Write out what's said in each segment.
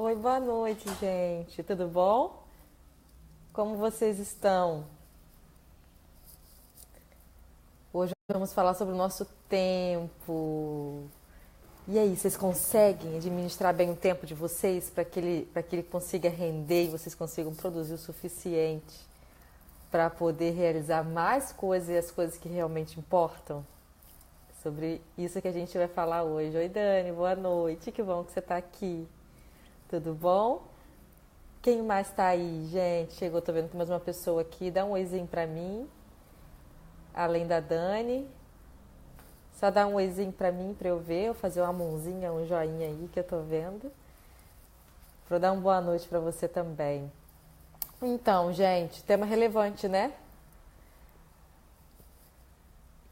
Oi, boa noite, gente. Tudo bom? Como vocês estão? Hoje vamos falar sobre o nosso tempo. E aí, vocês conseguem administrar bem o tempo de vocês para que ele consiga render e vocês consigam produzir o suficiente para poder realizar mais coisas e as coisas que realmente importam? Sobre isso que a gente vai falar hoje. Oi, Dani, boa noite. Que bom que você está aqui. Tudo bom? Quem mais tá aí, gente? Chegou, tô vendo que tem mais uma pessoa aqui. Dá um oizinho pra mim, além da Dani. Só dá um oizinho pra mim, pra eu ver. Eu fazer uma mãozinha, um joinha aí que eu tô vendo. Pra dar uma boa noite pra você também. Então, gente, tema relevante, né?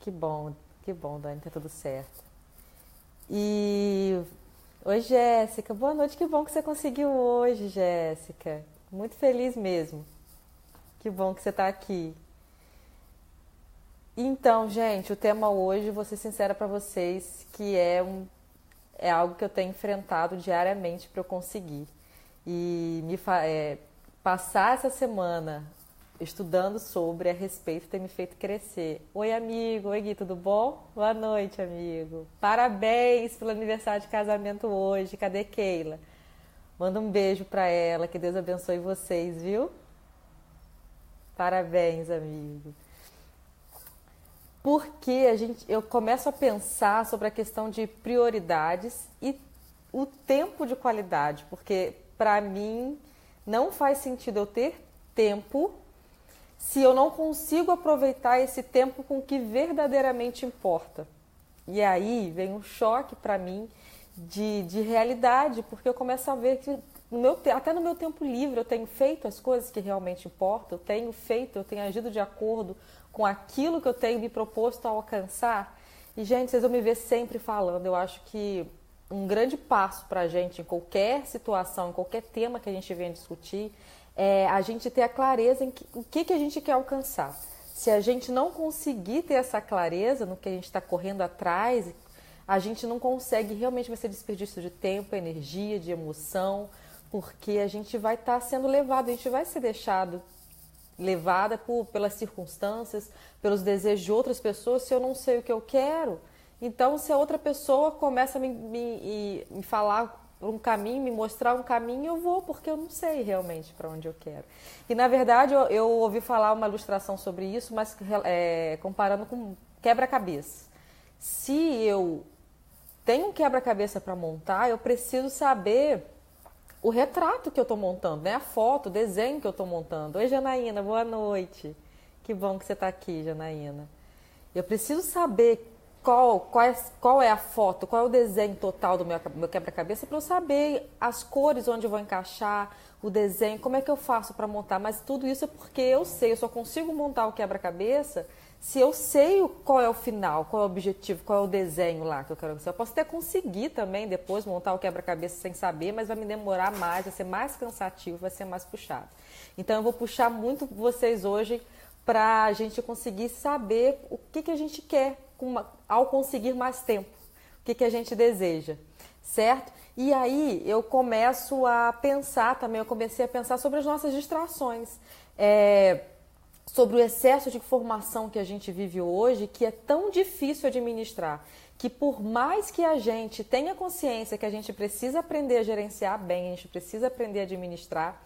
Que que bom, Dani, tá tudo certo. E... Oi, Jéssica. Boa noite, que bom que você conseguiu hoje, Jéssica. Muito feliz mesmo. Que bom que você tá aqui. Então, gente, o tema hoje, vou ser sincera para vocês, é algo que eu tenho enfrentado diariamente para eu conseguir. Passar essa semana estudando sobre a respeito tem me feito crescer. Oi, amigo. Oi, Gui, tudo bom? Boa noite, amigo. Parabéns pelo aniversário de casamento hoje. Cadê Keila? Manda um beijo para ela. Que Deus abençoe vocês, viu? Parabéns, amigo. Porque eu começo a pensar sobre a questão de prioridades e o tempo de qualidade, porque para mim não faz sentido eu ter tempo se eu não consigo aproveitar esse tempo com o que verdadeiramente importa. E aí vem um choque para mim de realidade, porque eu começo a ver que até no meu tempo livre eu tenho feito as coisas que realmente importam, eu tenho agido de acordo com aquilo que eu tenho me proposto a alcançar. E, gente, vocês vão me ver sempre falando, eu acho que um grande passo para a gente em qualquer situação, em qualquer tema que a gente venha discutir, é a gente ter a clareza em o que a gente quer alcançar. Se a gente não conseguir ter essa clareza no que a gente está correndo atrás, a gente não consegue, realmente vai ser desperdício de tempo, energia, de emoção, porque a gente vai estar sendo levado, a gente vai ser deixado levada pelas circunstâncias, pelos desejos de outras pessoas, se eu não sei o que eu quero. Então, se a outra pessoa começa a me falar por um caminho, me mostrar um caminho, eu vou, porque eu não sei realmente para onde eu quero. E, na verdade, eu ouvi falar uma ilustração sobre isso, mas comparando com quebra-cabeça. Se eu tenho um quebra-cabeça para montar, eu preciso saber o retrato que eu estou montando, né? A foto, o desenho que eu estou montando. Oi, Janaína, boa noite. Que bom que você está aqui, Janaína. Eu preciso saber qual é a foto, qual é o desenho total do meu quebra-cabeça para eu saber as cores onde eu vou encaixar, o desenho, como é que eu faço para montar. Mas tudo isso é porque eu sei, eu só consigo montar o quebra-cabeça se eu sei qual é o final, qual é o objetivo, qual é o desenho lá que eu quero. Eu posso até conseguir também depois montar o quebra-cabeça sem saber, mas vai me demorar mais, vai ser mais cansativo, vai ser mais puxado. Então eu vou puxar muito vocês hoje para a gente conseguir saber o que a gente quer ao conseguir mais tempo, o que a gente deseja, certo? E aí eu começo a pensar também, eu comecei a pensar sobre as nossas distrações, sobre o excesso de informação que a gente vive hoje, que é tão difícil administrar, que por mais que a gente tenha consciência que a gente precisa aprender a gerenciar bem, a gente precisa aprender a administrar,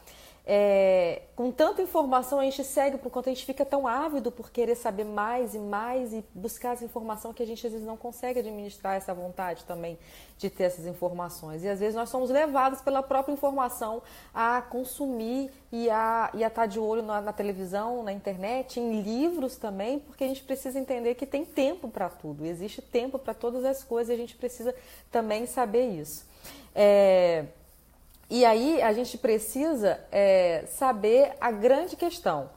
com tanta informação a gente segue por conta, a gente fica tão ávido por querer saber mais e buscar essa informação que a gente às vezes não consegue administrar essa vontade também de ter essas informações. E às vezes nós somos levados pela própria informação a consumir e a estar de olho na televisão, na internet, em livros também, porque a gente precisa entender que tem tempo para tudo, existe tempo para todas as coisas e a gente precisa também saber isso. E aí a gente precisa saber a grande questão.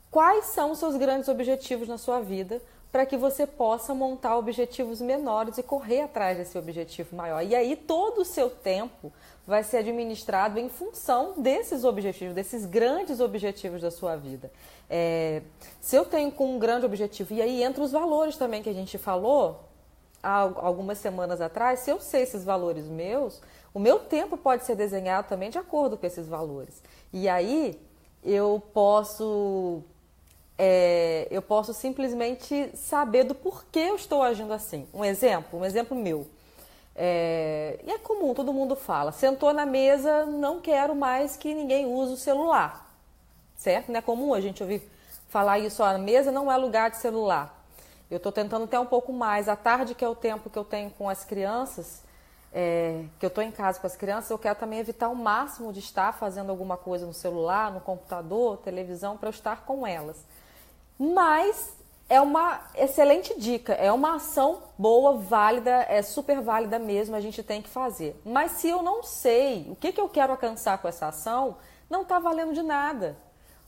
Quais são os seus grandes objetivos na sua vida para que você possa montar objetivos menores e correr atrás desse objetivo maior. E aí todo o seu tempo vai ser administrado em função desses objetivos, desses grandes objetivos da sua vida. Se eu tenho com um grande objetivo, e aí entra os valores também que a gente falou há algumas semanas atrás, se eu sei esses valores meus, O meu tempo pode ser desenhado também de acordo com esses valores. E aí eu posso simplesmente saber do porquê eu estou agindo assim. Um exemplo meu. E é comum, todo mundo fala, sentou na mesa, não quero mais que ninguém use o celular, certo? Não é comum a gente ouvir falar isso, a mesa não é lugar de celular. Eu estou tentando até um pouco mais, à tarde, que é o tempo que eu tenho com as crianças, que eu estou em casa com as crianças, eu quero também evitar o máximo de estar fazendo alguma coisa no celular, no computador, televisão, para eu estar com elas. Mas é uma excelente dica, é uma ação boa, válida, é super válida mesmo, a gente tem que fazer. Mas se eu não sei o que eu quero alcançar com essa ação, não está valendo de nada.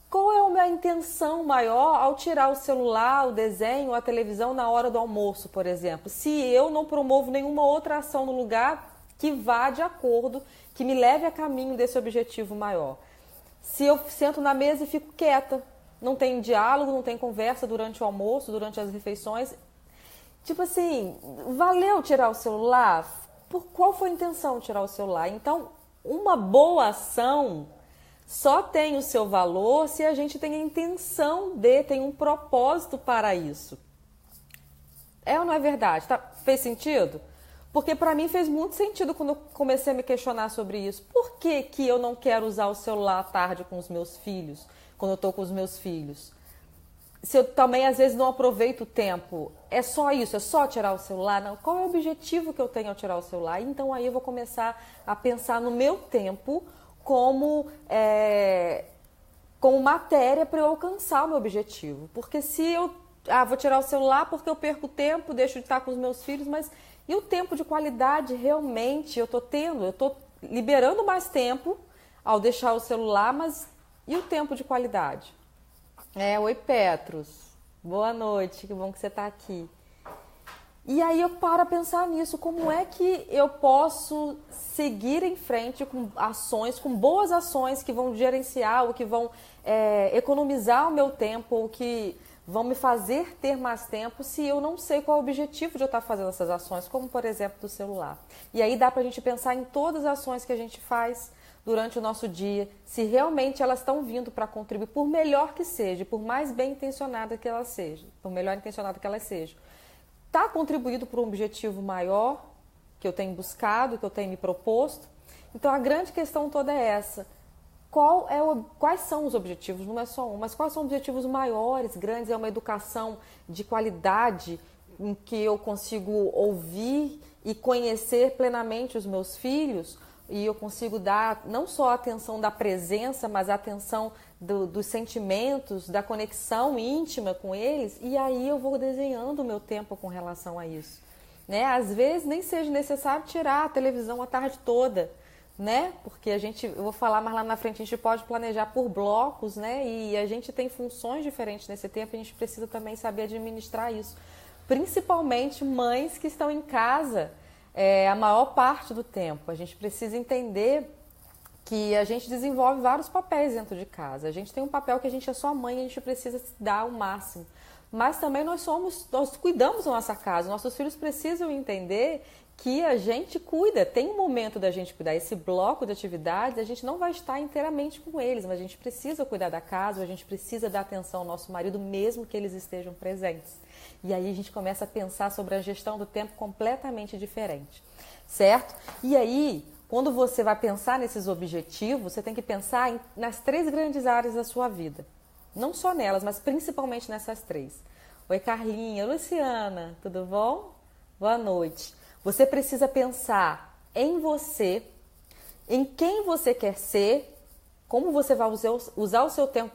Qual é a minha intenção maior ao tirar o celular, o desenho, a televisão na hora do almoço, por exemplo? Se eu não promovo nenhuma outra ação no lugar que vá de acordo, que me leve a caminho desse objetivo maior. Se eu sento na mesa e fico quieta, não tem diálogo, não tem conversa durante o almoço, durante as refeições. Tipo assim, valeu tirar o celular? Por qual foi a intenção de tirar o celular? Então, uma boa ação só tem o seu valor se a gente tem a intenção tem um propósito para isso. É ou não é verdade? Fez sentido? Porque para mim fez muito sentido quando eu comecei a me questionar sobre isso. Por que que eu não quero usar o celular à tarde com os meus filhos? Quando eu estou com os meus filhos. Se eu também, às vezes, não aproveito o tempo, é só isso, é só tirar o celular? Não. Qual é o objetivo que eu tenho ao tirar o celular? Então, aí eu vou começar a pensar no meu tempo como matéria para eu alcançar o meu objetivo. Porque se eu vou tirar o celular porque eu perco tempo, deixo de estar com os meus filhos, mas e o tempo de qualidade realmente eu estou tendo? Eu estou liberando mais tempo ao deixar o celular, mas... E o tempo de qualidade? Oi, Petros. Boa noite, que bom que você está aqui. E aí eu paro a pensar nisso. Como é que eu posso seguir em frente com ações, com boas ações que vão gerenciar, ou que vão economizar o meu tempo, ou que vão me fazer ter mais tempo, se eu não sei qual é o objetivo de eu estar fazendo essas ações, como, por exemplo, do celular. E aí dá para a gente pensar em todas as ações que a gente faz durante o nosso dia, se realmente elas estão vindo para contribuir, por melhor que seja, por mais bem intencionada que elas sejam, por melhor intencionada que elas sejam, está contribuído para um objetivo maior que eu tenho buscado, que eu tenho me proposto. Então a grande questão toda é essa: quais são os objetivos? Não é só um, mas quais são os objetivos maiores, grandes? É uma educação de qualidade em que eu consigo ouvir e conhecer plenamente os meus filhos? E eu consigo dar não só a atenção da presença, mas a atenção dos sentimentos, da conexão íntima com eles, e aí eu vou desenhando o meu tempo com relação a isso. Né? Às vezes nem seja necessário tirar a televisão a tarde toda, né? Porque eu vou falar mais lá na frente, a gente pode planejar por blocos, né? E a gente tem funções diferentes nesse tempo, a gente precisa também saber administrar isso. Principalmente mães que estão em casa, a maior parte do tempo. A gente precisa entender que a gente desenvolve vários papéis dentro de casa. A gente tem um papel que a gente é só mãe e a gente precisa dar o máximo. Mas também nós cuidamos da nossa casa. Nossos filhos precisam entender que a gente cuida. Tem um momento da gente cuidar. Esse bloco de atividades, a gente não vai estar inteiramente com eles, mas a gente precisa cuidar da casa, a gente precisa dar atenção ao nosso marido, mesmo que eles estejam presentes. E aí a gente começa a pensar sobre a gestão do tempo completamente diferente, certo? E aí, quando você vai pensar nesses objetivos, você tem que pensar nas 3 grandes áreas da sua vida. Não só nelas, mas principalmente nessas 3. Oi, Carlinha. Luciana, tudo bom? Boa noite. Você precisa pensar em você, em quem você quer ser, como você vai usar o seu tempo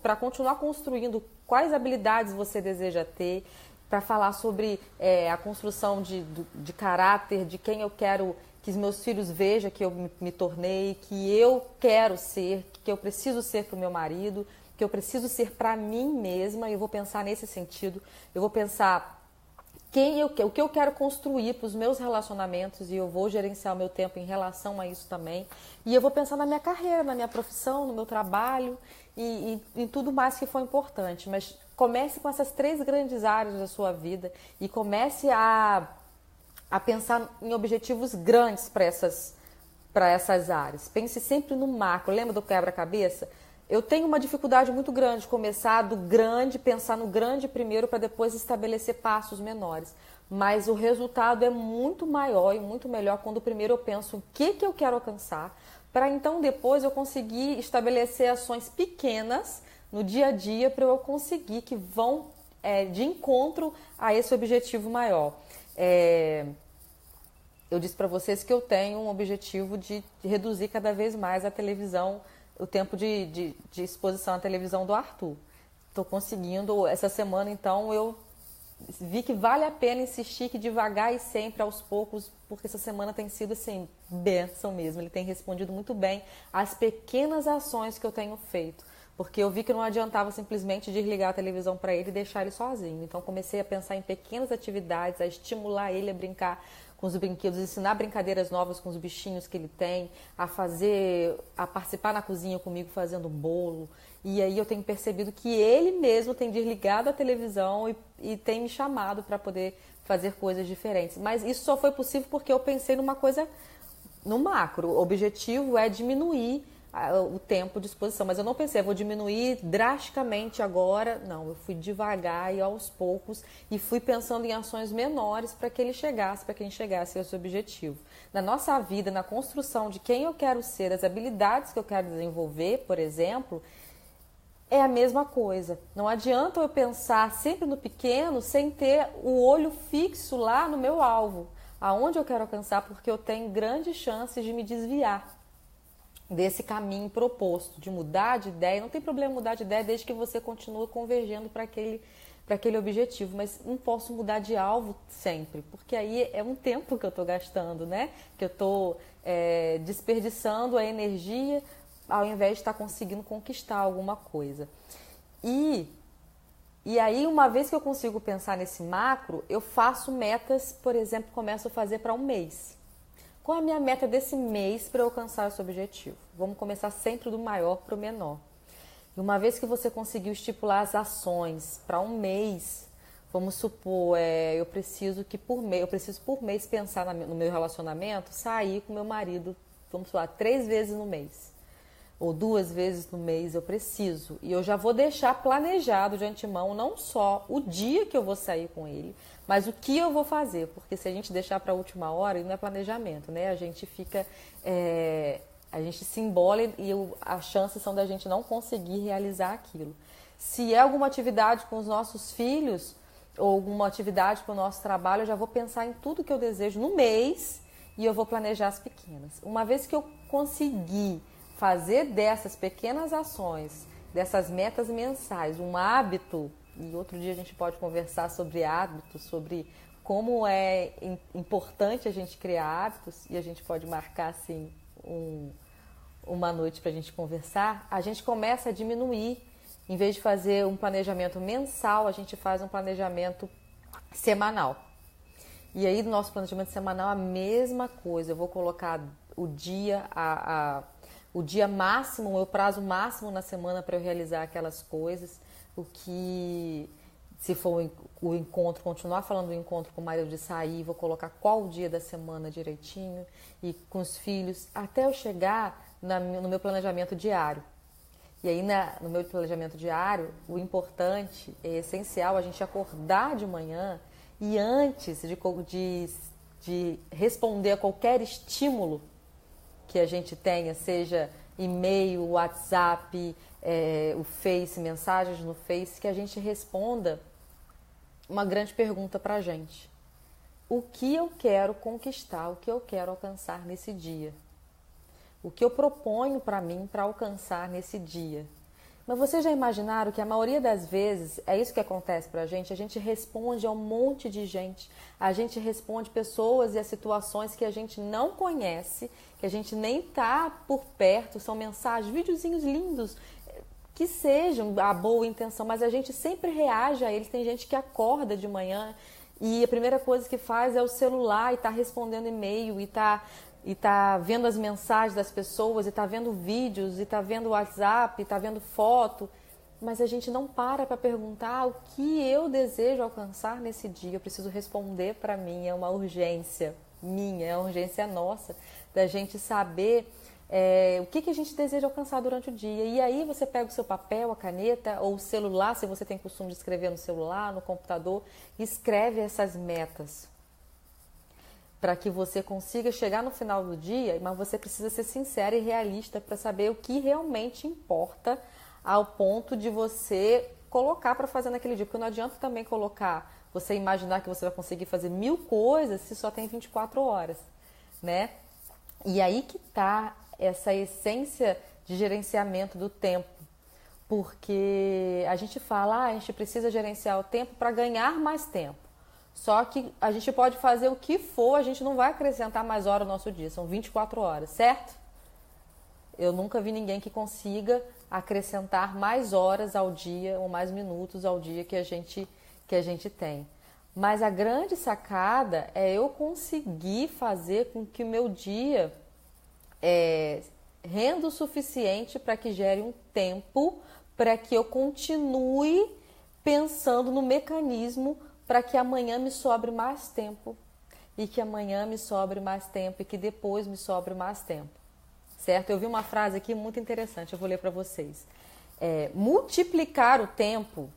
para continuar construindo, quais habilidades você deseja ter, para falar sobre a construção de caráter, de quem eu quero que os meus filhos vejam que eu me tornei, que eu quero ser, que eu preciso ser para o meu marido, que eu preciso ser para mim mesma. Eu vou pensar nesse sentido, eu vou pensar o que eu quero construir para os meus relacionamentos, e eu vou gerenciar o meu tempo em relação a isso também. E eu vou pensar na minha carreira, na minha profissão, no meu trabalho e em tudo mais que for importante. Mas comece com essas 3 grandes áreas da sua vida e comece a pensar em objetivos grandes para para essas áreas. Pense sempre no macro. Lembra do quebra-cabeça? Eu tenho uma dificuldade muito grande de começar do grande, pensar no grande primeiro para depois estabelecer passos menores. Mas o resultado é muito maior e muito melhor quando primeiro eu penso o que eu quero alcançar, para então depois eu conseguir estabelecer ações pequenas no dia a dia para eu conseguir que vão de encontro a esse objetivo maior. Eu disse para vocês que eu tenho um objetivo de reduzir cada vez mais a televisão, o tempo de exposição à televisão do Arthur. Estou conseguindo. Essa semana, então, eu vi que vale a pena insistir, que devagar e sempre, aos poucos, porque essa semana tem sido, assim, bênção mesmo. Ele tem respondido muito bem às pequenas ações que eu tenho feito. Porque eu vi que não adiantava simplesmente desligar a televisão para ele e deixar ele sozinho. Então, comecei a pensar em pequenas atividades, a estimular ele a brincar com os brinquedos, ensinar brincadeiras novas com os bichinhos que ele tem, a participar na cozinha comigo fazendo bolo. E aí eu tenho percebido que ele mesmo tem desligado a televisão e tem me chamado para poder fazer coisas diferentes. Mas isso só foi possível porque eu pensei numa coisa no macro. O objetivo é diminuir o tempo de exposição, mas eu não pensei, vou diminuir drasticamente agora. Não, eu fui devagar e aos poucos e fui pensando em ações menores para que a gente chegasse a esse objetivo. Na nossa vida, na construção de quem eu quero ser, as habilidades que eu quero desenvolver, por exemplo, é a mesma coisa. Não adianta eu pensar sempre no pequeno sem ter o olho fixo lá no meu alvo, aonde eu quero alcançar, porque eu tenho grandes chances de me desviar desse caminho proposto, de mudar de ideia. Não tem problema mudar de ideia desde que você continue convergendo para aquele objetivo, mas não posso mudar de alvo sempre, porque aí é um tempo que eu estou gastando, né? Que eu estou desperdiçando a energia ao invés de estar conseguindo conquistar alguma coisa. E aí, uma vez que eu consigo pensar nesse macro, eu faço metas, por exemplo, começo a fazer para um mês. Qual é a minha meta desse mês para eu alcançar esse objetivo? Vamos começar sempre do maior para o menor. E uma vez que você conseguiu estipular as ações para um mês, vamos supor, eu preciso por mês pensar no meu relacionamento, sair com meu marido, vamos supor, 3 vezes no mês. Ou 2 vezes no mês eu preciso. E eu já vou deixar planejado de antemão não só o dia que eu vou sair com ele, mas o que eu vou fazer. Porque se a gente deixar para a última hora, não é planejamento, né? A gente fica... a gente se embola e as chances são da gente não conseguir realizar aquilo. Se é alguma atividade com os nossos filhos, ou alguma atividade para o nosso trabalho, eu já vou pensar em tudo que eu desejo no mês e eu vou planejar as pequenas. Uma vez que eu conseguir fazer dessas pequenas ações, dessas metas mensais, um hábito, e outro dia a gente pode conversar sobre hábitos, sobre como é importante a gente criar hábitos, e a gente pode marcar assim uma noite para a gente conversar, a gente começa a diminuir. Em vez de fazer um planejamento mensal, a gente faz um planejamento semanal. E aí, no nosso planejamento semanal, a mesma coisa. Eu vou colocar o dia, o dia máximo, o meu prazo máximo na semana para eu realizar aquelas coisas. O que, se for o encontro, continuar falando do encontro com o marido de sair, vou colocar qual o dia da semana direitinho. E com os filhos, até eu chegar no meu planejamento diário. E aí, no meu planejamento diário, o importante, é essencial, a gente acordar de manhã e antes de responder a qualquer estímulo que a gente tenha, seja e-mail, WhatsApp, o Face, mensagens no Face, que a gente responda uma grande pergunta para a gente. O que eu quero conquistar, o que eu quero alcançar nesse dia? O que eu proponho para mim para alcançar nesse dia? Mas vocês já imaginaram que a maioria das vezes é isso que acontece para a gente responde a um monte de gente, a gente responde pessoas e as situações que a gente não conhece, que a gente nem está por perto, são mensagens, videozinhos lindos, que sejam a boa intenção, mas a gente sempre reage a eles. Tem gente que acorda de manhã e a primeira coisa que faz é o celular e está respondendo e-mail e tá vendo as mensagens das pessoas, e tá vendo vídeos, e tá vendo WhatsApp, e tá vendo foto, mas a gente não para perguntar o que eu desejo alcançar nesse dia. Eu preciso responder para mim, é uma urgência minha, é uma urgência nossa da gente saber o que a gente deseja alcançar durante o dia. E aí você pega o seu papel, a caneta ou o celular, se você tem costume de escrever no celular, no computador, e escreve essas metas para que você consiga chegar no final do dia, mas você precisa ser sincera e realista para saber o que realmente importa ao ponto de você colocar para fazer naquele dia. Porque não adianta também colocar, você imaginar que você vai conseguir fazer 1000 coisas se só tem 24 horas, né? E aí que está essa essência de gerenciamento do tempo. Porque a gente fala, a gente precisa gerenciar o tempo para ganhar mais tempo. Só que a gente pode fazer o que for, a gente não vai acrescentar mais horas no nosso dia, são 24 horas, certo? Eu nunca vi ninguém que consiga acrescentar mais horas ao dia ou mais minutos ao dia que a gente tem. Mas a grande sacada é eu conseguir fazer com que o meu dia renda o suficiente para que gere um tempo para que eu continue pensando no mecanismo para que amanhã me sobre mais tempo e que amanhã me sobre mais tempo e que depois me sobre mais tempo, certo? Eu vi uma frase aqui muito interessante, eu vou ler para vocês. Multiplicar o tempo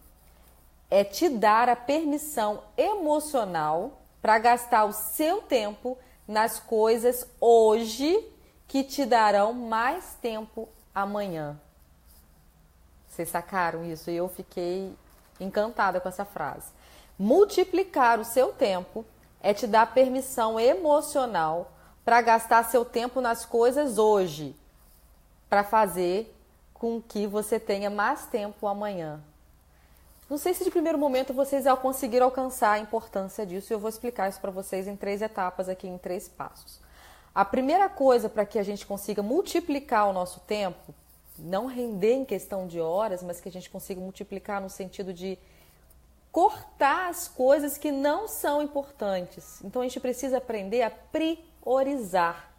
é te dar a permissão emocional para gastar o seu tempo nas coisas hoje que te darão mais tempo amanhã. Vocês sacaram isso? E eu fiquei encantada com essa frase. Multiplicar o seu tempo é te dar permissão emocional para gastar seu tempo nas coisas hoje, para fazer com que você tenha mais tempo amanhã. Não sei se de primeiro momento vocês conseguiram alcançar a importância disso, e eu vou explicar isso para vocês em 3 etapas aqui, em 3 passos. A primeira coisa para que a gente consiga multiplicar o nosso tempo, não render em questão de horas, mas que a gente consiga multiplicar no sentido de cortar as coisas que não são importantes. Então a gente precisa aprender a priorizar,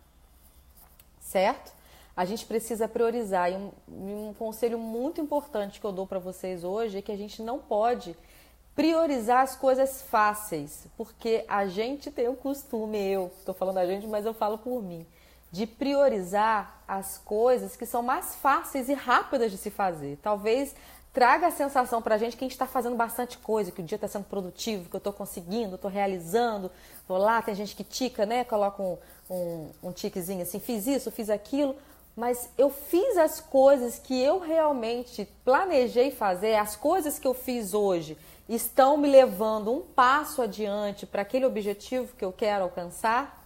certo? A gente precisa priorizar. E um conselho muito importante que eu dou para vocês hoje é que a gente não pode priorizar as coisas fáceis, porque a gente tem o costume, eu estou falando a gente, mas eu falo por mim, de priorizar as coisas que são mais fáceis e rápidas de se fazer. Talvez traga a sensação pra gente que a gente está fazendo bastante coisa, que o dia está sendo produtivo, que eu estou conseguindo, estou realizando. Vou lá, tem gente que tica, né? Coloca um tiquezinho assim, fiz isso, fiz aquilo. Mas eu fiz as coisas que eu realmente planejei fazer, as coisas que eu fiz hoje estão me levando um passo adiante para aquele objetivo que eu quero alcançar?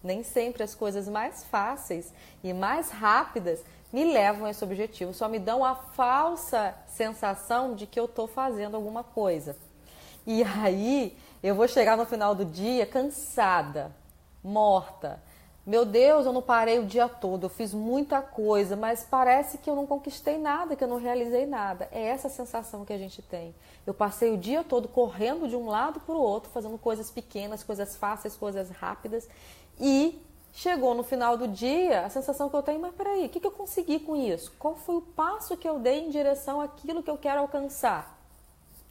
Nem sempre as coisas mais fáceis e mais rápidas me levam a esse objetivo, só me dão a falsa sensação de que eu estou fazendo alguma coisa. E aí eu vou chegar no final do dia cansada, morta. Meu Deus, eu não parei o dia todo, eu fiz muita coisa, mas parece que eu não conquistei nada, que eu não realizei nada. É essa sensação que a gente tem. Eu passei o dia todo correndo de um lado para o outro, fazendo coisas pequenas, coisas fáceis, coisas rápidas, e chegou no final do dia, a sensação que eu tenho, mas peraí, o que eu consegui com isso? Qual foi o passo que eu dei em direção àquilo que eu quero alcançar?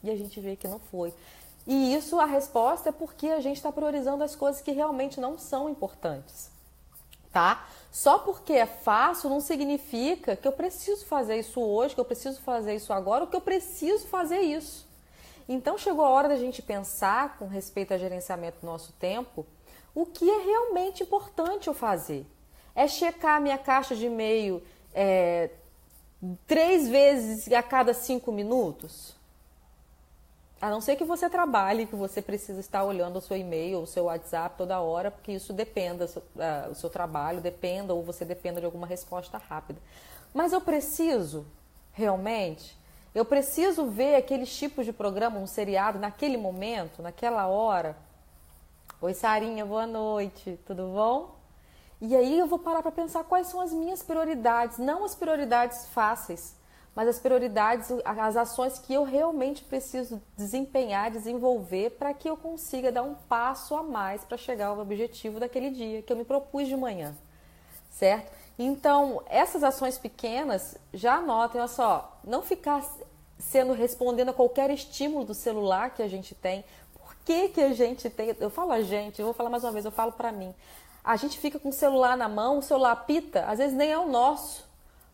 E a gente vê que não foi. E isso, a resposta é porque a gente está priorizando as coisas que realmente não são importantes, tá? Só porque é fácil não significa que eu preciso fazer isso hoje, que eu preciso fazer isso agora, ou que eu preciso fazer isso. Então chegou a hora da gente pensar, com respeito ao gerenciamento do nosso tempo, o que é realmente importante eu fazer. É checar a minha caixa de e-mail 3 vezes a cada 5 minutos? A não ser que você trabalhe, que você precisa estar olhando o seu e-mail, o seu WhatsApp toda hora, porque isso dependa, o seu trabalho dependa, ou você dependa de alguma resposta rápida. Mas eu preciso, realmente, eu preciso ver aqueles tipos de programa, um seriado, naquele momento, naquela hora. Oi, Sarinha, boa noite, tudo bom? E aí eu vou parar para pensar quais são as minhas prioridades, não as prioridades fáceis, mas as prioridades, as ações que eu realmente preciso desempenhar, desenvolver para que eu consiga dar um passo a mais para chegar ao objetivo daquele dia que eu me propus de manhã, certo? Então, essas ações pequenas, já anotem, olha só, não ficar respondendo a qualquer estímulo do celular que a gente tem. Por que a gente tem, eu falo a gente, eu vou falar mais uma vez, eu falo para mim. A gente fica com o celular na mão, o celular apita, às vezes nem é o nosso.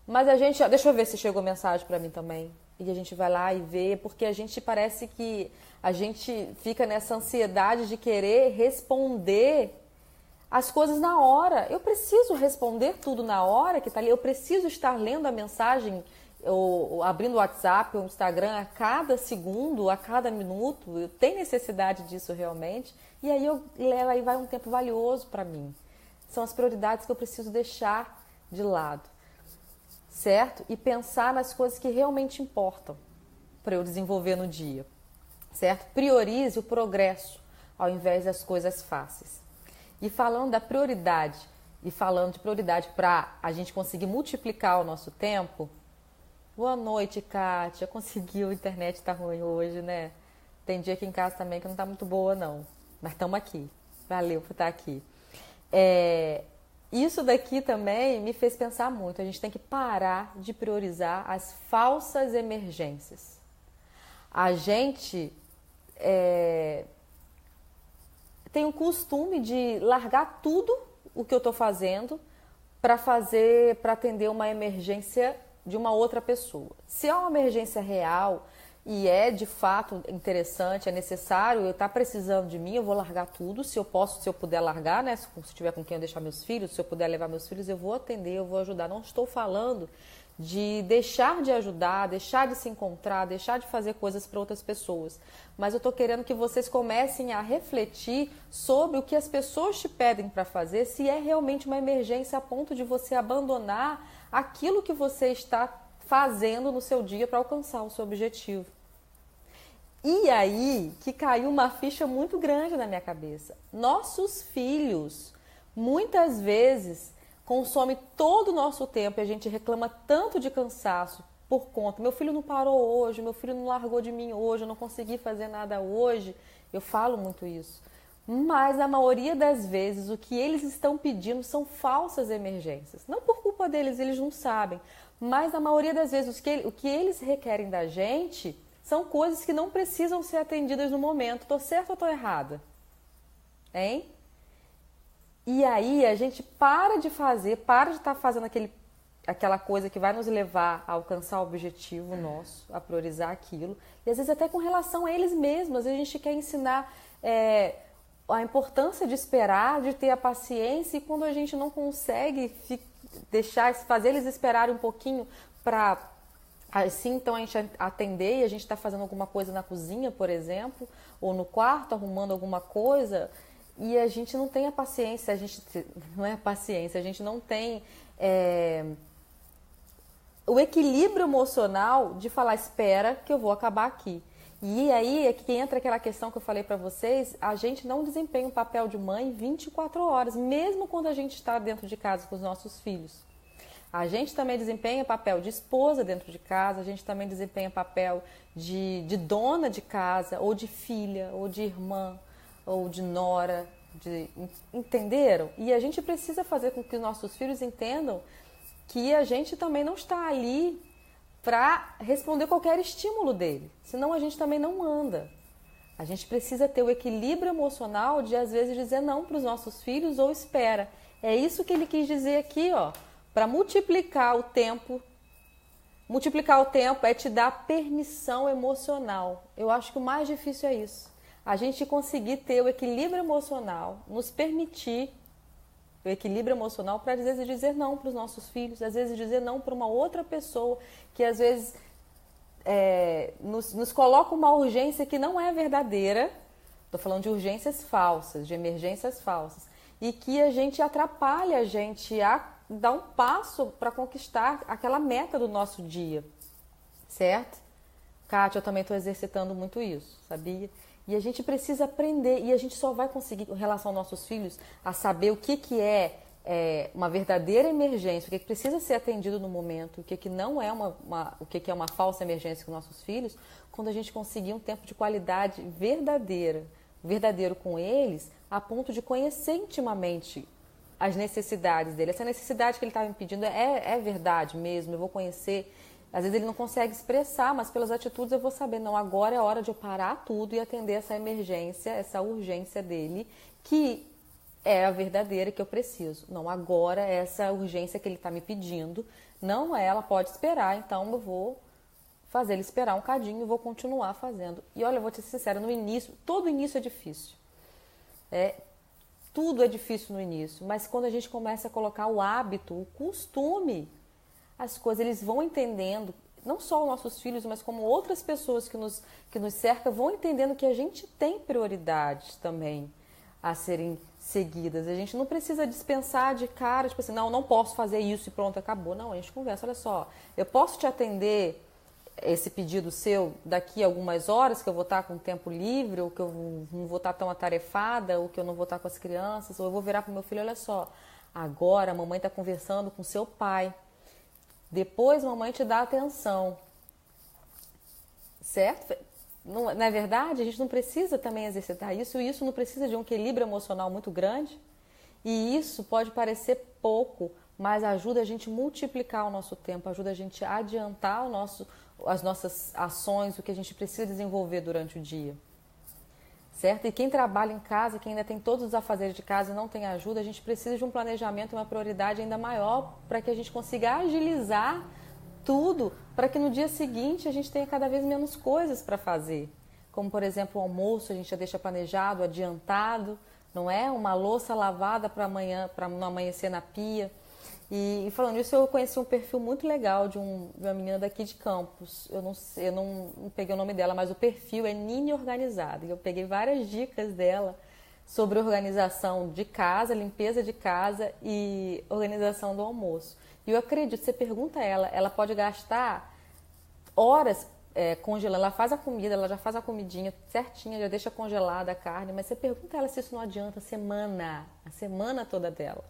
Mas a gente, deixa eu ver se chegou mensagem para mim também. E a gente vai lá e vê, porque a gente parece que a gente fica nessa ansiedade de querer responder as coisas na hora. Eu preciso responder tudo na hora que tá ali. Eu preciso estar lendo a mensagem ou abrindo o WhatsApp ou o Instagram a cada segundo, a cada minuto. Eu tenho necessidade disso realmente. E aí vai um tempo valioso para mim. São as prioridades que eu preciso deixar de lado, certo? E pensar nas coisas que realmente importam para eu desenvolver no dia, certo? Priorize o progresso ao invés das coisas fáceis. E falando da prioridade, e falando de prioridade para a gente conseguir multiplicar o nosso tempo. Boa noite, Kátia. Conseguiu, a internet tá ruim hoje, né? Tem dia aqui em casa também que não tá muito boa, não. Mas estamos aqui. Valeu por estar aqui. Isso daqui também me fez pensar muito. A gente tem que parar de priorizar as falsas emergências. A gente tem o costume de largar tudo o que eu estou fazendo para atender uma emergência de uma outra pessoa. Se é uma emergência real e é de fato interessante, é necessário, eu estar precisando de mim, eu vou largar tudo. Se eu puder largar, né? Se tiver com quem eu deixar meus filhos, se eu puder levar meus filhos, eu vou atender, eu vou ajudar. Não estou falando de deixar de ajudar, deixar de se encontrar, deixar de fazer coisas para outras pessoas. Mas eu estou querendo que vocês comecem a refletir sobre o que as pessoas te pedem para fazer, se é realmente uma emergência a ponto de você abandonar aquilo que você está fazendo no seu dia para alcançar o seu objetivo. E aí que caiu uma ficha muito grande na minha cabeça. Nossos filhos, muitas vezes, consomem todo o nosso tempo e a gente reclama tanto de cansaço por conta. Meu filho não parou hoje, meu filho não largou de mim hoje, eu não consegui fazer nada hoje. Eu falo muito isso. Mas, na maioria das vezes, o que eles estão pedindo são falsas emergências. Não por culpa deles, eles não sabem. Mas, na maioria das vezes, o que eles requerem da gente são coisas que não precisam ser atendidas no momento. Estou certa ou estou errada? Hein? E aí, a gente para de estar fazendo aquela coisa que vai nos levar a alcançar o objetivo nosso, a priorizar aquilo. E, às vezes, até com relação a eles mesmos. Às vezes, a gente quer ensinar a importância de esperar, de ter a paciência, e quando a gente não consegue fazer eles esperarem um pouquinho para assim, então a gente atender, e a gente está fazendo alguma coisa na cozinha, por exemplo, ou no quarto, arrumando alguma coisa, e a gente não tem a paciência, a gente não tem o equilíbrio emocional de falar, espera que eu vou acabar aqui. E aí é que entra aquela questão que eu falei para vocês, a gente não desempenha o papel de mãe 24 horas, mesmo quando a gente está dentro de casa com os nossos filhos. A gente também desempenha papel de esposa dentro de casa, a gente também desempenha papel de dona de casa, ou de filha, ou de irmã, ou de nora, entenderam? E a gente precisa fazer com que os nossos filhos entendam que a gente também não está ali para responder qualquer estímulo dele, senão a gente também não anda. A gente precisa ter o equilíbrio emocional de, às vezes, dizer não para os nossos filhos ou espera. É isso que ele quis dizer aqui, ó. Para multiplicar o tempo é te dar permissão emocional. Eu acho que o mais difícil é isso. A gente conseguir ter o equilíbrio emocional, nos permitir o equilíbrio emocional para, às vezes, dizer não para os nossos filhos, às vezes dizer não para uma outra pessoa que, às vezes, nos coloca uma urgência que não é verdadeira. Estou falando de urgências falsas, de emergências falsas, e que a gente atrapalha a gente a dar um passo para conquistar aquela meta do nosso dia, certo? Kátia, eu também estou exercitando muito isso, sabia? E a gente precisa aprender, e a gente só vai conseguir, em relação aos nossos filhos, a saber o que é uma verdadeira emergência, o que precisa ser atendido no momento, o que não é o que é uma falsa emergência com nossos filhos, quando a gente conseguir um tempo de qualidade verdadeiro com eles, a ponto de conhecer intimamente as necessidades dele. Essa necessidade que ele estava me pedindo é verdade mesmo, eu vou conhecer. Às vezes ele não consegue expressar, mas pelas atitudes eu vou saber, não, agora é hora de eu parar tudo e atender essa emergência, essa urgência dele, que é a verdadeira que eu preciso. Não agora, essa urgência que ele está me pedindo, não é, ela pode esperar, então eu vou fazer ele esperar um cadinho e vou continuar fazendo. E olha, eu vou te ser sincera, no início, todo início é difícil. Tudo é difícil no início, mas quando a gente começa a colocar o hábito, o costume, as coisas, eles vão entendendo, não só os nossos filhos, mas como outras pessoas que nos cercam, vão entendendo que a gente tem prioridades também a serem seguidas. A gente não precisa dispensar de cara, tipo assim, não posso fazer isso e pronto, acabou. Não, a gente conversa, olha só, eu posso te atender esse pedido seu daqui a algumas horas, que eu vou estar com tempo livre, ou que eu não vou estar tão atarefada, ou que eu não vou estar com as crianças, ou eu vou virar para o meu filho, olha só, agora a mamãe está conversando com seu pai, depois a mamãe te dá atenção, certo? Não é verdade? A gente não precisa também exercitar isso, e isso não precisa de um equilíbrio emocional muito grande, e isso pode parecer pouco, mas ajuda a gente a multiplicar o nosso tempo, ajuda a gente a adiantar as nossas ações, o que a gente precisa desenvolver durante o dia, certo? E quem trabalha em casa, quem ainda tem todos os afazeres de casa e não tem ajuda, a gente precisa de um planejamento, uma prioridade ainda maior para que a gente consiga agilizar tudo, para que no dia seguinte a gente tenha cada vez menos coisas para fazer. Como, por exemplo, o almoço, a gente já deixa planejado, adiantado, não é? Uma louça lavada para amanhã, para não amanhecer na pia. E falando isso, eu conheci um perfil muito legal de uma menina daqui de Campos. Eu não peguei o nome dela, mas o perfil é Nini Organizada. E eu peguei várias dicas dela sobre organização de casa, limpeza de casa e organização do almoço. E eu acredito, você pergunta a ela pode gastar horas congelando. Ela faz a comida, ela já faz a comidinha certinha, já deixa congelada a carne, mas você pergunta a ela se isso não adianta a semana toda dela.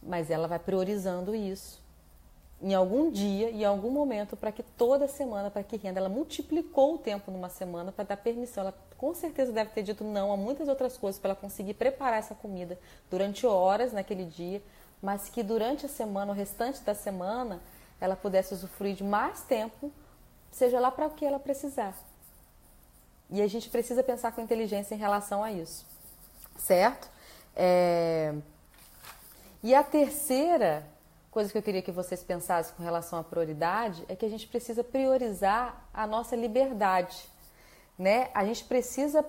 Mas ela vai priorizando isso em algum dia, em algum momento, para que toda semana, para que renda. Ela multiplicou o tempo numa semana para dar permissão. Ela com certeza deve ter dito não a muitas outras coisas para ela conseguir preparar essa comida durante horas naquele dia, mas que durante a semana, o restante da semana, ela pudesse usufruir de mais tempo, seja lá para o que ela precisar. E a gente precisa pensar com inteligência em relação a isso, certo? E a terceira coisa que eu queria que vocês pensassem com relação à prioridade é que a gente precisa priorizar a nossa liberdade, né? A gente precisa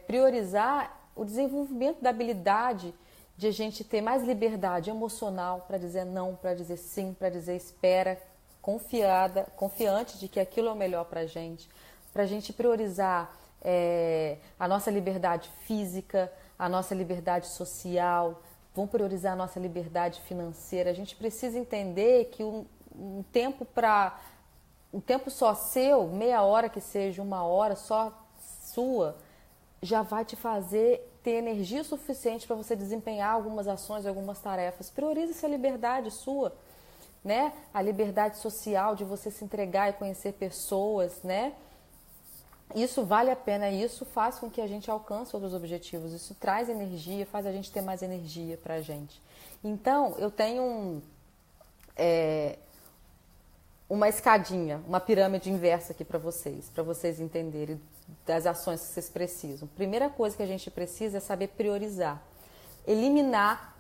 priorizar o desenvolvimento da habilidade de a gente ter mais liberdade emocional para dizer não, para dizer sim, para dizer espera, confiante de que aquilo é o melhor para a gente priorizar a nossa liberdade física, a nossa liberdade social, vamos priorizar a nossa liberdade financeira. A gente precisa entender que um tempo só seu, meia hora que seja, uma hora só sua, já vai te fazer ter energia suficiente para você desempenhar algumas ações, algumas tarefas. Priorize essa liberdade sua, né? A liberdade social de você se entregar e conhecer pessoas, né? Isso vale a pena, isso faz com que a gente alcance outros objetivos, isso traz energia, faz a gente ter mais energia pra gente. Então, eu tenho uma escadinha, uma pirâmide inversa aqui para vocês entenderem das ações que vocês precisam. Primeira coisa que a gente precisa é saber priorizar, eliminar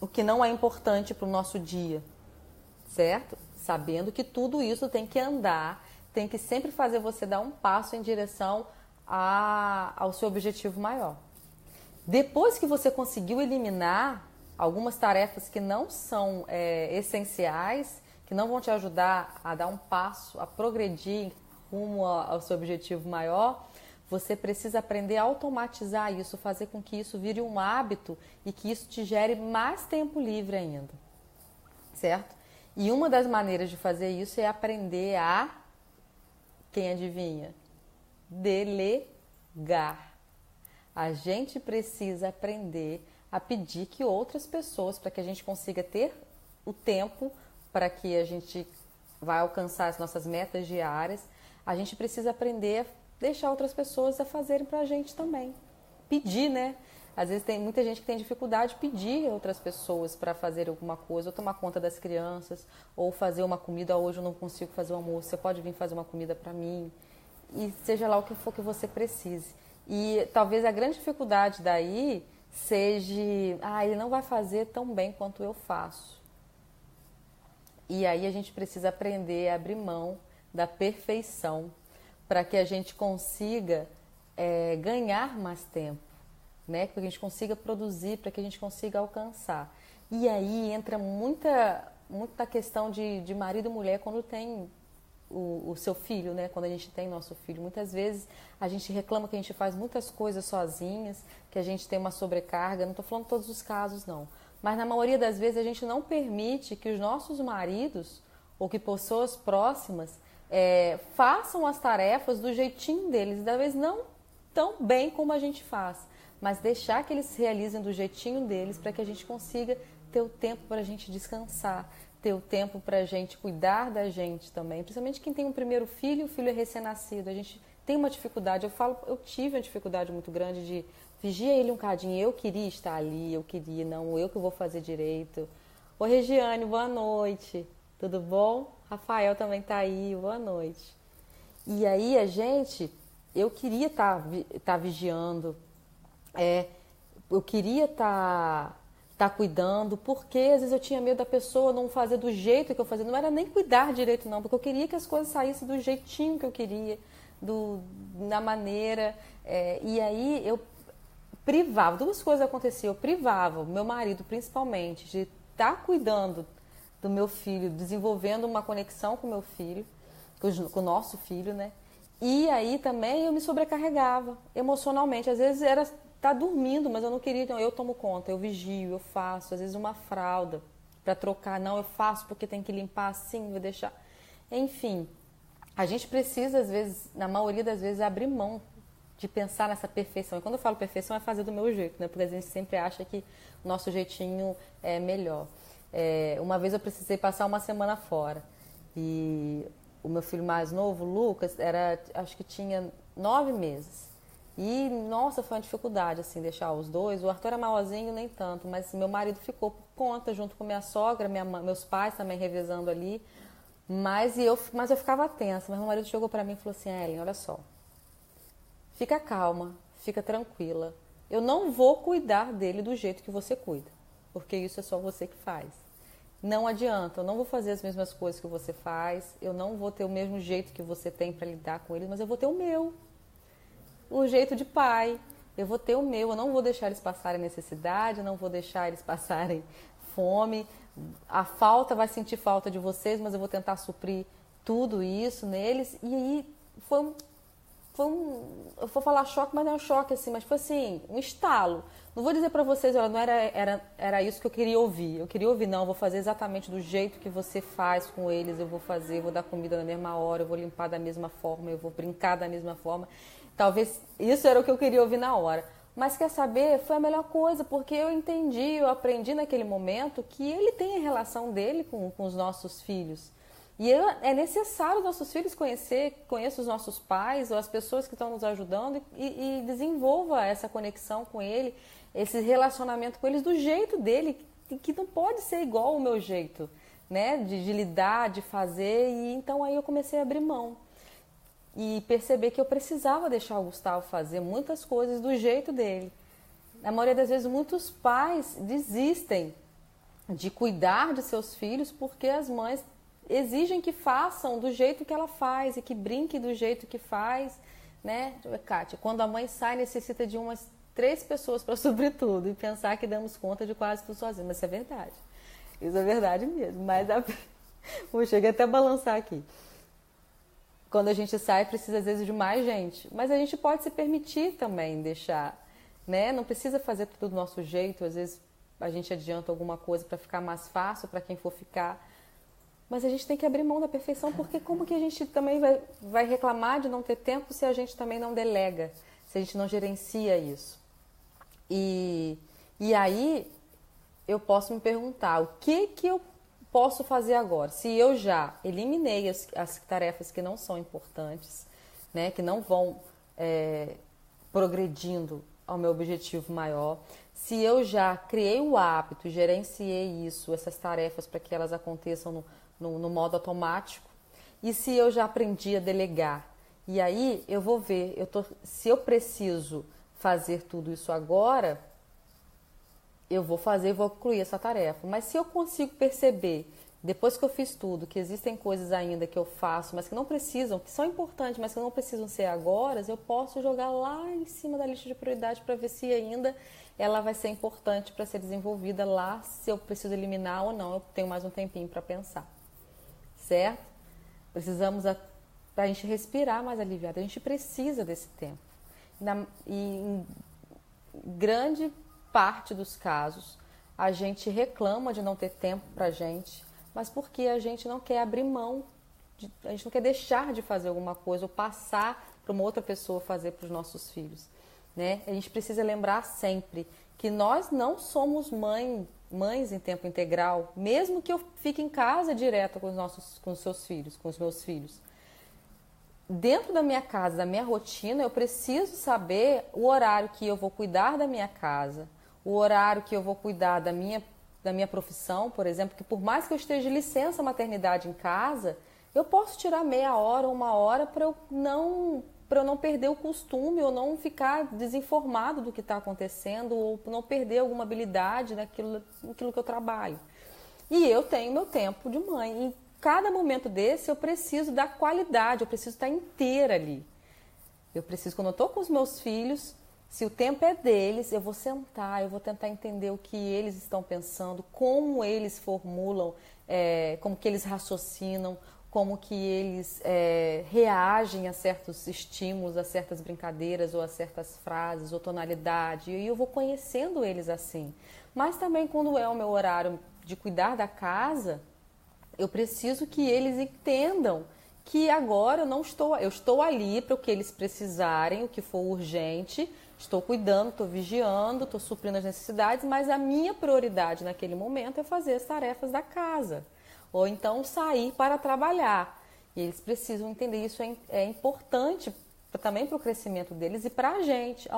o que não é importante para o nosso dia, certo? Sabendo que tudo isso tem que andar, tem que sempre fazer você dar um passo em direção ao seu objetivo maior. Depois que você conseguiu eliminar algumas tarefas que não são essenciais, que não vão te ajudar a dar um passo, a progredir rumo ao seu objetivo maior, você precisa aprender a automatizar isso, fazer com que isso vire um hábito e que isso te gere mais tempo livre ainda, certo? E uma das maneiras de fazer isso é aprender a, quem adivinha? Delegar. A gente precisa aprender a pedir que outras pessoas, para que a gente consiga ter o tempo para que a gente vai alcançar as nossas metas diárias, a gente precisa aprender a deixar outras pessoas a fazerem para a gente também. Pedir, né? Às vezes tem muita gente que tem dificuldade de pedir a outras pessoas para fazer alguma coisa, ou tomar conta das crianças, ou fazer uma comida. Hoje eu não consigo fazer o almoço, você pode vir fazer uma comida para mim, e seja lá o que for que você precise. E talvez a grande dificuldade daí seja, ele não vai fazer tão bem quanto eu faço. E aí a gente precisa aprender a abrir mão da perfeição para que a gente consiga ganhar mais tempo, né? Para que a gente consiga produzir, para que a gente consiga alcançar. E aí entra muita questão de marido e mulher quando tem o seu filho, né? Quando a gente tem nosso filho. Muitas vezes a gente reclama que a gente faz muitas coisas sozinhas, que a gente tem uma sobrecarga. Não estou falando todos os casos, não. Mas na maioria das vezes a gente não permite que os nossos maridos ou que pessoas próximas façam as tarefas do jeitinho deles. Da vez não tão bem como a gente faz, mas deixar que eles realizem do jeitinho deles para que a gente consiga ter o tempo para a gente descansar, ter o tempo para a gente cuidar da gente também. Principalmente quem tem um primeiro filho, o filho é recém-nascido. A gente tem uma dificuldade, eu tive uma dificuldade muito grande de vigia ele um cadinho. Eu queria estar ali, eu queria, não, eu que vou fazer direito. Ô Regiane, boa noite, tudo bom? Rafael também tá aí, boa noite. E aí eu queria estar vigiando, eu queria estar cuidando, porque às vezes eu tinha medo da pessoa não fazer do jeito que eu fazia. Não era nem cuidar direito, não, porque eu queria que as coisas saíssem do jeitinho que eu queria, da maneira. E aí eu privava, duas coisas aconteciam. Eu privava o meu marido, principalmente, de estar cuidando do meu filho, desenvolvendo uma conexão com o meu filho, com o nosso filho, né? E aí também eu me sobrecarregava emocionalmente. Às vezes era estar dormindo, mas eu não queria, então eu tomo conta, eu vigio, eu faço. Às vezes uma fralda para trocar, não, eu faço porque tem que limpar assim, vou deixar. Enfim, a gente precisa, às vezes, na maioria das vezes, abrir mão de pensar nessa perfeição. E quando eu falo perfeição, é fazer do meu jeito, né? Porque a gente sempre acha que o nosso jeitinho é melhor. Uma vez eu precisei passar uma semana fora e o meu filho mais novo, Lucas, acho que tinha 9 meses. E, nossa, foi uma dificuldade, assim, deixar os dois. O Arthur era maiorzinho, nem tanto, mas meu marido ficou por conta, junto com minha sogra, meus pais também revezando ali. Mas eu ficava tensa. Mas meu marido chegou pra mim e falou assim: Ellen, olha só, fica calma, fica tranquila. Eu não vou cuidar dele do jeito que você cuida, porque isso é só você que faz. Não adianta, eu não vou fazer as mesmas coisas que você faz, eu não vou ter o mesmo jeito que você tem para lidar com ele, mas eu vou ter o jeito de pai, eu vou ter o meu, eu não vou deixar eles passarem necessidade, eu não vou deixar eles passarem fome, vai sentir falta de vocês, mas eu vou tentar suprir tudo isso neles. E aí eu vou falar choque, mas não é um choque assim, mas foi assim, um estalo. Não vou dizer pra vocês, olha, não era isso que eu queria ouvir. Eu queria ouvir, não, eu vou fazer exatamente do jeito que você faz com eles, eu vou dar comida na mesma hora, eu vou limpar da mesma forma, eu vou brincar da mesma forma. Talvez isso era o que eu queria ouvir na hora. Mas quer saber, foi a melhor coisa, porque eu aprendi naquele momento que ele tem a relação dele com os nossos filhos. E é necessário os nossos filhos conheçam os nossos pais ou as pessoas que estão nos ajudando e desenvolva essa conexão com ele, esse relacionamento com eles do jeito dele, que não pode ser igual ao meu jeito, né? De lidar, de fazer. E então aí eu comecei a abrir mão e perceber que eu precisava deixar o Gustavo fazer muitas coisas do jeito dele. Na maioria das vezes, muitos pais desistem de cuidar de seus filhos porque as mães exigem que façam do jeito que ela faz e que brinque do jeito que faz, né? Kátia, quando a mãe sai, necessita de umas 3 pessoas para suprir tudo e pensar que damos conta de quase tudo sozinho. Mas isso é verdade. Isso é verdade mesmo. Mas chega até a balançar aqui. Quando a gente sai, precisa às vezes de mais gente. Mas a gente pode se permitir também deixar, né? Não precisa fazer tudo do nosso jeito. Às vezes a gente adianta alguma coisa para ficar mais fácil para quem for ficar. Mas a gente tem que abrir mão da perfeição, porque como que a gente também vai reclamar de não ter tempo se a gente também não delega, se a gente não gerencia isso? E aí eu posso me perguntar, o que eu posso fazer agora? Se eu já eliminei as tarefas que não são importantes, né, que não vão progredindo ao meu objetivo maior, se eu já criei o hábito, gerenciei essas tarefas para que elas aconteçam no modo automático, e se eu já aprendi a delegar, e aí eu vou ver, se eu preciso fazer tudo isso agora, eu vou fazer e vou concluir essa tarefa. Mas se eu consigo perceber, depois que eu fiz tudo, que existem coisas ainda que eu faço, mas que não precisam, que são importantes, mas que não precisam ser agora, eu posso jogar lá em cima da lista de prioridade para ver se ainda ela vai ser importante para ser desenvolvida lá, se eu preciso eliminar ou não, eu tenho mais um tempinho para pensar, certo? Precisamos, para a gente respirar mais aliviado, a gente precisa desse tempo. E em grande parte dos casos, a gente reclama de não ter tempo para a gente, mas porque a gente não quer abrir mão, a gente não quer deixar de fazer alguma coisa ou passar para uma outra pessoa fazer para os nossos filhos, né? A gente precisa lembrar sempre que nós não somos mães em tempo integral, mesmo que eu fique em casa direto com os seus filhos, com os meus filhos. Dentro da minha casa, da minha rotina, eu preciso saber o horário que eu vou cuidar da minha casa, o horário que eu vou cuidar da minha profissão, por exemplo, que por mais que eu esteja de licença maternidade em casa, eu posso tirar meia hora ou uma hora para eu não perder o costume ou não ficar desinformado do que está acontecendo ou não perder alguma habilidade naquilo que eu trabalho. E eu tenho meu tempo de mãe. Em cada momento desse eu preciso da qualidade, eu preciso estar inteira ali. Eu preciso, quando eu estou com os meus filhos, se o tempo é deles, eu vou sentar, eu vou tentar entender o que eles estão pensando, como eles formulam, como que eles raciocinam, como que eles reagem a certos estímulos, a certas brincadeiras ou a certas frases ou tonalidade. E eu vou conhecendo eles assim. Mas também quando é o meu horário de cuidar da casa, eu preciso que eles entendam que agora eu estou ali para o que eles precisarem, o que for urgente, estou cuidando, estou vigiando, estou suprindo as necessidades, mas a minha prioridade naquele momento é fazer as tarefas da casa, ou então sair para trabalhar. E eles precisam entender isso, é importante também para o crescimento deles e para a gente.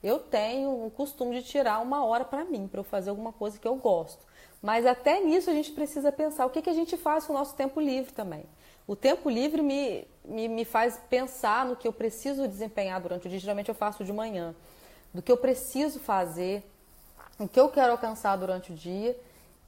Eu tenho o costume de tirar uma hora para mim, para eu fazer alguma coisa que eu gosto. Mas até nisso a gente precisa pensar o que a gente faz com o nosso tempo livre também. O tempo livre me faz pensar no que eu preciso desempenhar durante o dia. Geralmente eu faço de manhã. Do que eu preciso fazer, o que eu quero alcançar durante o dia.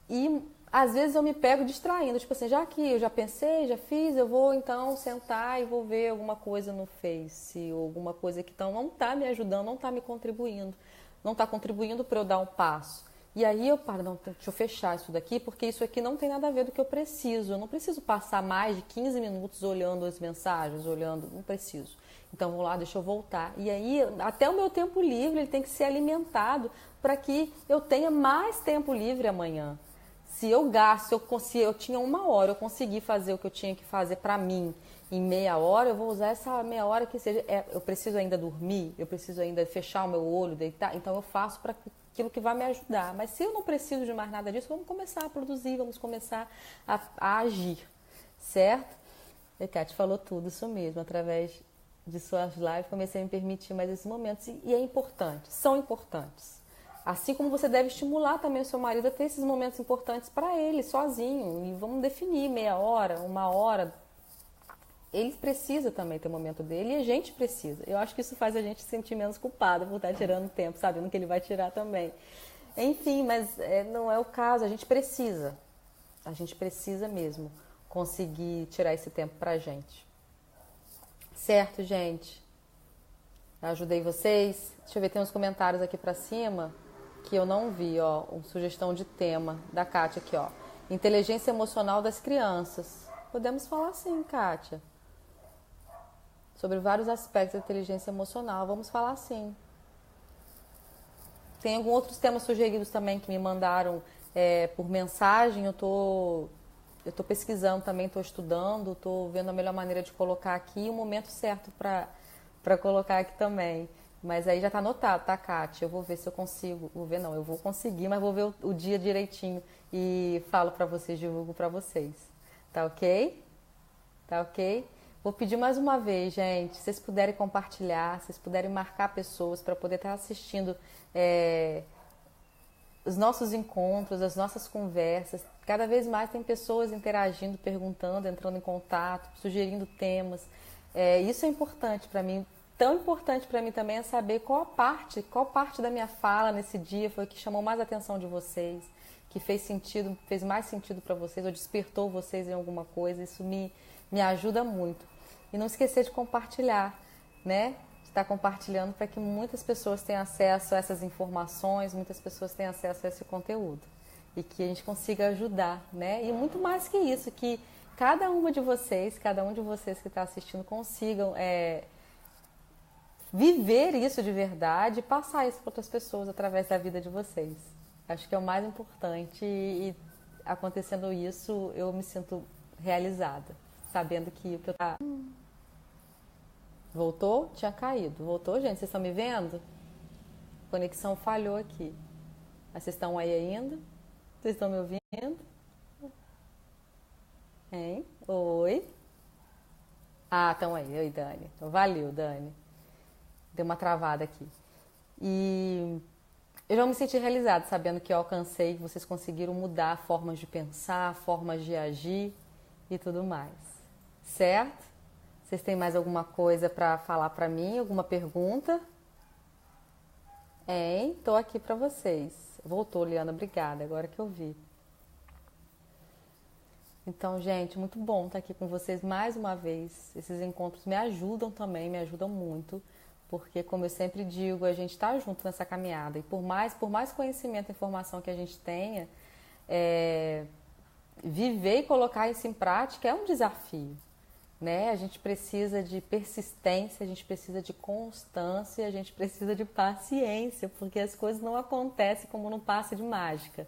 E às vezes eu me pego distraindo. Tipo assim, já que eu já pensei, já fiz, eu vou então sentar e vou ver alguma coisa no Face. Ou alguma coisa que então não está me ajudando, não está me contribuindo. Não está contribuindo para eu dar um passo. E aí eu paro, não, deixa eu fechar isso daqui, porque isso aqui não tem nada a ver do que eu preciso. Eu não preciso passar mais de 15 minutos olhando as mensagens, não preciso. Então vou lá, deixa eu voltar. E aí até o meu tempo livre ele tem que ser alimentado para que eu tenha mais tempo livre amanhã. Se eu gasto, se eu tinha uma hora, eu consegui fazer o que eu tinha que fazer para mim em meia hora, eu vou usar essa meia hora que seja. Eu preciso ainda dormir, eu preciso ainda fechar o meu olho, deitar, então eu faço para aquilo que vai me ajudar. Mas se eu não preciso de mais nada disso, vamos começar a produzir, vamos começar a agir, certo? E a Kátia falou tudo, isso mesmo, através de suas lives, comecei a me permitir mais esses momentos e é importante, são importantes. Assim como você deve estimular também o seu marido a ter esses momentos importantes para ele, sozinho. E vamos definir meia hora, uma hora. Ele precisa também ter o momento dele e a gente precisa. Eu acho que isso faz a gente se sentir menos culpada por estar tirando tempo, sabendo que ele vai tirar também. Enfim, mas não é o caso, a gente precisa. A gente precisa mesmo conseguir tirar esse tempo pra gente. Certo, gente? Eu ajudei vocês? Deixa eu ver, tem uns comentários aqui pra cima que eu não vi, ó. Uma sugestão de tema da Kátia aqui, ó. Inteligência emocional das crianças. Podemos falar sim, Kátia. Sobre vários aspectos da inteligência emocional. Vamos falar sim. Tem alguns outros temas sugeridos também que me mandaram por mensagem. Eu tô pesquisando também, estou estudando, estou vendo a melhor maneira de colocar aqui e o momento certo para colocar aqui também. Mas aí já está anotado, tá, Kátia? Eu vou ver se eu consigo. Eu vou conseguir, mas vou ver o dia direitinho e falo para vocês, divulgo para vocês. Tá ok? Tá ok? Vou pedir mais uma vez, gente, se vocês puderem compartilhar, se vocês puderem marcar pessoas para poder estar assistindo os nossos encontros, as nossas conversas. Cada vez mais tem pessoas interagindo, perguntando, entrando em contato, sugerindo temas. Isso é importante para mim, tão importante para mim também é saber qual parte da minha fala nesse dia foi que chamou mais a atenção de vocês, que fez sentido, fez mais sentido para vocês, ou despertou vocês em alguma coisa. Isso me ajuda muito. E não esquecer de compartilhar, né? De estar compartilhando para que muitas pessoas tenham acesso a essas informações, muitas pessoas tenham acesso a esse conteúdo. E que a gente consiga ajudar, né? E muito mais que isso, que cada um de vocês que está assistindo consigam viver isso de verdade e passar isso para outras pessoas através da vida de vocês. Acho que é o mais importante e acontecendo isso eu me sinto realizada, sabendo que o que eu tá... Voltou? Tinha caído. Voltou, gente? Vocês estão me vendo? A conexão falhou aqui. Mas vocês estão aí ainda? Vocês estão me ouvindo? Hein? Oi? Ah, estão aí. Oi, Dani. Então, valeu, Dani. Deu uma travada aqui. E eu já me senti realizada sabendo que eu alcancei, que vocês conseguiram mudar formas de pensar, formas de agir e tudo mais. Certo? Vocês têm mais alguma coisa para falar para mim? Alguma pergunta? Hein? Tô aqui para vocês. Voltou, Liana, obrigada. Agora que eu vi. Então, gente, muito bom estar aqui com vocês mais uma vez. Esses encontros me ajudam também, me ajudam muito, porque, como eu sempre digo, a gente está junto nessa caminhada. E por mais conhecimento e informação que a gente tenha, viver e colocar isso em prática é um desafio, né? A gente precisa de persistência, a gente precisa de constância, a gente precisa de paciência, porque as coisas não acontecem como num passe de mágica.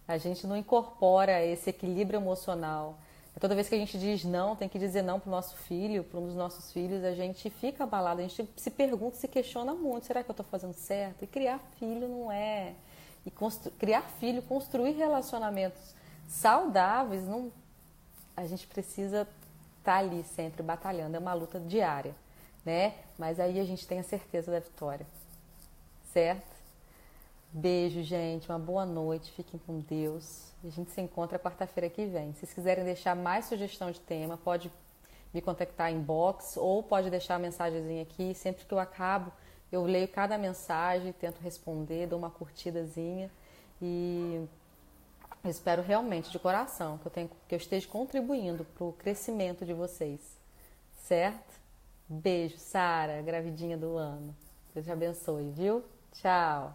A gente não incorpora esse equilíbrio emocional. Toda vez que a gente diz não, tem que dizer não para o nosso filho, para um dos nossos filhos, a gente fica abalado, a gente se pergunta, se questiona muito, será que eu estou fazendo certo? E criar filho não é... E criar filho, construir relacionamentos saudáveis, não... a gente precisa estar ali sempre batalhando, é uma luta diária, né? Mas aí a gente tem a certeza da vitória, certo? Beijo, gente. Uma boa noite. Fiquem com Deus. A gente se encontra quarta-feira que vem. Se vocês quiserem deixar mais sugestão de tema, pode me contactar em inbox ou pode deixar a mensagenzinha aqui. Sempre que eu acabo, eu leio cada mensagem, tento responder, dou uma curtidazinha. E eu espero realmente, de coração, que eu esteja contribuindo para o crescimento de vocês. Certo? Beijo, Sara, gravidinha do ano. Deus te abençoe, viu? Tchau.